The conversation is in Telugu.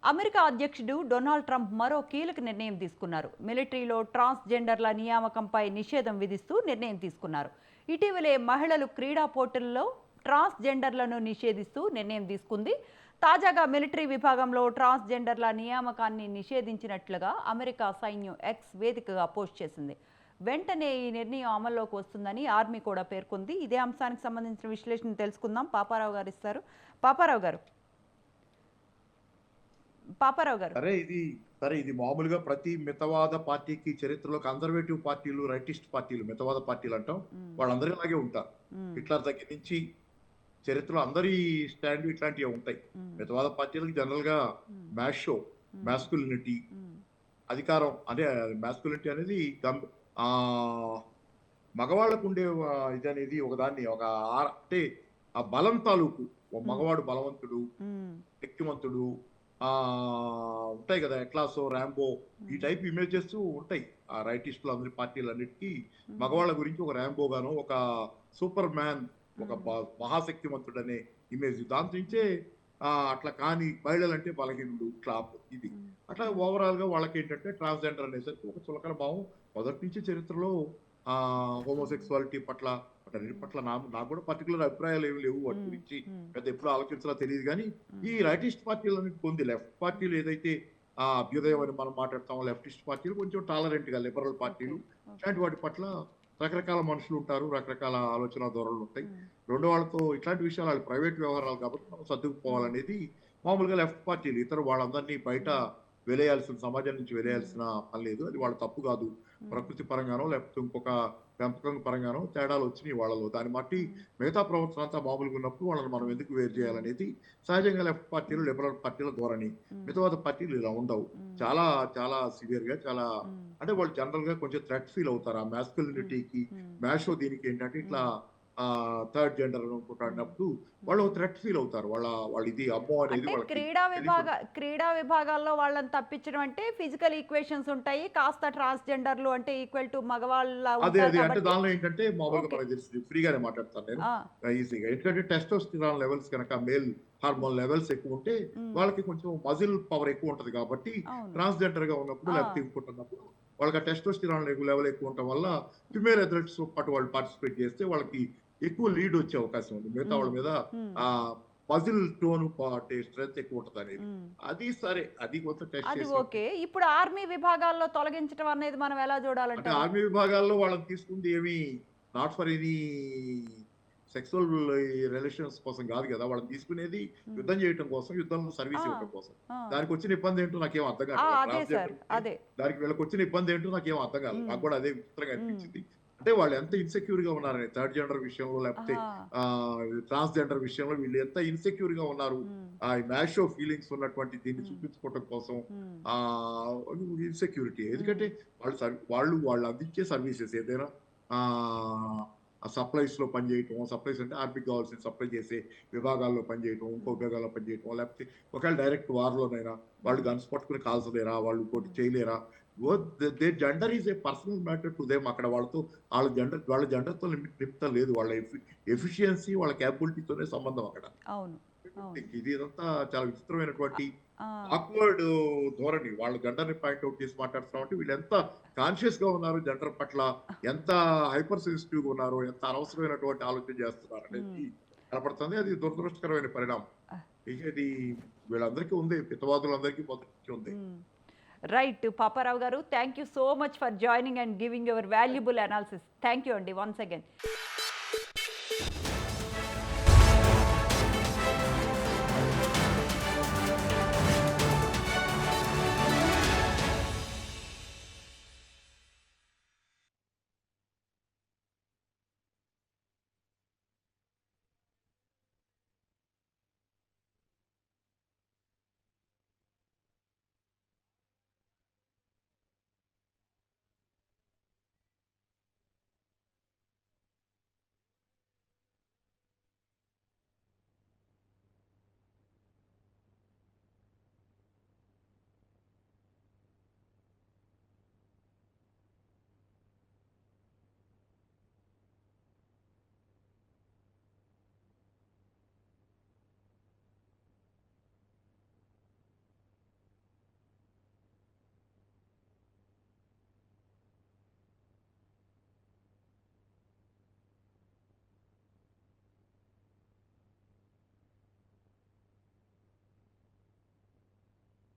అమెరికా అధ్యక్షుడు డొనాల్డ్ ట్రంప్ మరో కీలక నిర్ణయం తీసుకున్నారు. మిలిటరీలో ట్రాన్స్జెండర్ల నియామకంపై నిషేధం విధిస్తూ నిర్ణయం తీసుకున్నారు. ఇటీవలే మహిళలు క్రీడా పోటీల్లో ట్రాన్స్జెండర్లను నిషేధిస్తూ నిర్ణయం తీసుకుంది. తాజాగా మిలిటరీ విభాగంలో ట్రాన్స్జెండర్ల నియామకాన్ని నిషేధించినట్లుగా అమెరికా సైన్యం ఎక్స్ వేదికగా పోస్ట్ చేసింది. వెంటనే ఈ నిర్ణయం అమల్లోకి వస్తుందని ఆర్మీ కూడా పేర్కొంది. ఇదే అంశానికి సంబంధించిన విశ్లేషణ తెలుసుకుందాం. పాపారావు గారు ఇస్తారు. పాపారావు గారు సరే ఇది మామూలుగా ప్రతి మితవాద పార్టీకి చరిత్రలో కన్జర్వేటివ్ పార్టీలు, రైటిస్ట్ పార్టీలు, మితవాద పార్టీలు అంటాం, వాళ్ళందరూ ఇలాగే ఉంటారు. హిట్లర్ దగ్గర నుంచి చరిత్రలో అందరి స్టాండ్ ఇట్లాంటివి ఉంటాయి. మితవాద పార్టీలకు జనరల్ గా మ్యాస్కులినిటీ, అధికారం అంటే మ్యాస్కులినిటీ అనేది ఆ మగవాళ్ళకు ఉండే ఇది అనేది ఒకదాన్ని అంటే ఆ బలం తాలూకు మగవాడు బలవంతుడు, శక్తివంతుడు ఉంటాయి కదా, ఎక్లాసో, ర్యాంబో, ఈ టైప్ ఇమేజెస్ ఉంటాయి ఆ రైటిస్టులు అందరి పార్టీలన్నిటికీ. మగవాళ్ళ గురించి ఒక ర్యాంబో గాను, ఒక సూపర్ మ్యాన్, ఒక మహాశక్తివంతుడు అనే ఇమేజ్. దాని నుంచే అట్లా కానీ మహిళలు అంటే బలహీనుడు, ఇట్లా ఇది అట్లా ఓవరాల్ గా వాళ్ళకి ఏంటంటే ట్రాన్స్జెండర్ అనేసరికి ఒక చులకన భావం మొదటి నుంచి చరిత్రలో. హోమోసెక్సువాలిటీ పట్ల వాటన్నిటి పట్ల నాకు కూడా పర్టికులర్ అభిప్రాయాలు ఏమి లేవు వాటి గురించి, పెద్ద ఎప్పుడు ఆలోచించాలో తెలియదు. కానీ ఈ రైటిస్ట్ పార్టీలన్నిటి ఉంది. లెఫ్ట్ పార్టీలు ఏదైతే అభ్యుదయం అని మనం మాట్లాడతామో, లెఫ్టిస్ట్ పార్టీలు కొంచెం టాలరెంట్ గా, లిబరల్ పార్టీలు ఇట్లాంటి వాటి పట్ల రకరకాల మనుషులు ఉంటారు, రకరకాల ఆలోచన ధోరణులు ఉంటాయి. రెండో వాళ్ళతో ఇట్లాంటి విషయాలు వాళ్ళ ప్రైవేట్ వ్యవహారాలు కాబట్టి మనం సర్దుకుపోవాలనేది మామూలుగా లెఫ్ట్ పార్టీలు. ఇతర వాళ్ళందరినీ బయట వెలేయాల్సిన, సమాజం నుంచి వెలేయాల్సిన పని లేదు. అది వాళ్ళ తప్పు కాదు. ప్రకృతి పరంగానో లేకపోతే ఇంకొక పెంపకం పరంగానో తేడాలు వచ్చినాయి వాళ్ళలో. దాన్ని బట్టి మిగతా ప్రవర్తన అంతా మామూలుగా ఉన్నప్పుడు వాళ్ళని మనం ఎందుకు వేరు చేయాలనేది సహజంగా లెఫ్ట్ పార్టీలు, లిబరల్ పార్టీల ధోరణి. మిగతా పార్టీలు ఇలా ఉండవు. చాలా చాలా సివియర్ గా, చాలా అంటే వాళ్ళు జనరల్ గా కొంచెం థ్రెట్ ఫీల్ అవుతారు ఆ మ్యాస్కులినిటీకి. మ్యాషో దీనికి ఏంటంటే ఇట్లా థర్డ్ జెండర్ అనుకుంటున్నప్పుడు వాళ్ళు థ్రెట్ ఫీల్ అవుతారు. వాళ్ళ ఇది అమ్మో అనేది. క్రీడా విభాగాల్లో వాళ్ళని తప్పించడం అంటే ఫిజికల్ ఈక్వేషన్స్ ఉంటాయి, కాస్త ట్రాన్స్జెండర్లు అంటే ఈక్వల్ టు మగవాళ్ళ. అదే అంటే దానిలో ఏంటంటే మామూలుగా మనకు తెలుస్తుంది, ఫ్రీగానే మాట్లాడతాను నేను ఈజీగా. ఎందుకంటే టెస్టోస్టెరాన్ లెవెల్స్ కనుక, మేల్ హార్మోన్ లెవెల్స్ ఎక్కువ ఉంటే వాళ్ళకి కొంచెం మజిల్ పవర్ ఎక్కువ ఉంటది కాబట్టి ట్రాన్స్జెండర్ గా ఉన్నప్పుడు లేకపోతే ఇంకుంటున్నప్పుడు వాళ్ళకి ఆ టెస్టోస్టెరాన్ లెవెల్ ఎక్కువ ఉండటం వల్ల ఫిమేల్ అథ్లెట్స్ పాటు వాళ్ళు పార్టిసిపేట్ చేస్తే వాళ్ళకి ఎక్కువ లీడ్ వచ్చే అవకాశం ఉంది. మిగతా వాళ్ళ మీద ఆ మజిల్ టోన్ స్ట్రెంత్ ఎక్కువ ఉంటుంది అనేది. అది సరే, అది కొంత టెస్ట్ చేసి. ఓకే, ఇప్పుడు ఆర్మీ విభాగాల్లో తొలగించడం అనేది మనం ఎలా చూడాలంటే, ఆర్మీ విభాగాల్లో వాళ్ళని తీసుకుంది ఏమి not for any sexual relations కోసం కాదు కదా. వాళ్ళని తీసుకునేది యుద్ధం చేయడం కోసం, యుద్ధంలో సర్వీస్ ఇవ్వడం కోసం. దానికి వచ్చిన ఇబ్బంది ఏంటో నాకేం అర్థం కాదు. దానికి వీళ్ళకి వచ్చిన ఇబ్బంది ఏంటో నాకేం అర్థం కాదు. నాకు కూడా అదే విచిత్రంగా అనిపించింది. అంటే వాళ్ళు ఎంత ఇన్సెక్యూర్ గా ఉన్నారని, థర్డ్ జెండర్ విషయంలో లేకపోతే ట్రాన్స్జెండర్ విషయంలో వీళ్ళు ఎంత ఇన్సెక్యూర్ గా ఉన్నారు. ఆ మ్యాషో ఫీలింగ్స్ ఉన్నటువంటి దీన్ని చూపించుకోవడం కోసం ఇన్సెక్యూరిటీ. ఎందుకంటే వాళ్ళు అందించే సర్వీసెస్ ఏదైనా సప్లైస్ లో పనిచేయటం, సప్లైస్ అంటే ఆర్మీకి కావాల్సిన సప్లై చేసే విభాగాల్లో పనిచేయటం, ఇంకో విభాగాల్లో పనిచేయటం, లేకపోతే ఒకవేళ డైరెక్ట్ వార్లోనైనా వాళ్ళు గన్స్ పట్టుకుని కాల్చలేరా, వాళ్ళు ఇంకోటి చేయలేరా. They gender is a personal matter to them. అక్కడ వాళ్ళ జెండర్తో నిమిత్తం లేదు. వాళ్ళ ఎఫిషియన్సీ, వాళ్ళ క్యాపబిలిటీతోనే సంబంధం అక్కడ. ఇది ఇదంతా చాలా విచిత్రమైనటువంటి ఆక్వర్డ్ ధోరణి. వాళ్ళు జెండర్ని పాయింట్అవుట్ చేసి మాట్లాడుతున్నామంటే వీళ్ళు ఎంత కాన్షియస్ గా ఉన్నారు జెండర్ పట్ల, ఎంత హైపర్ సెన్సిటివ్ గా ఉన్నారు, ఎంత అనవసరమైనటువంటి ఆలోచన చేస్తున్నారు అనేది కనపడుతుంది. అది దురదృష్టకరమైన పరిణామం. ఇది వీళ్ళందరికీ ఉంది, పితవాదులందరికీ మొదటి ఉంది. రైట్ పాపారావు గారు, thank you so much for joining and giving your valuable analysis. Thank you అండి వన్స్ అగైన్.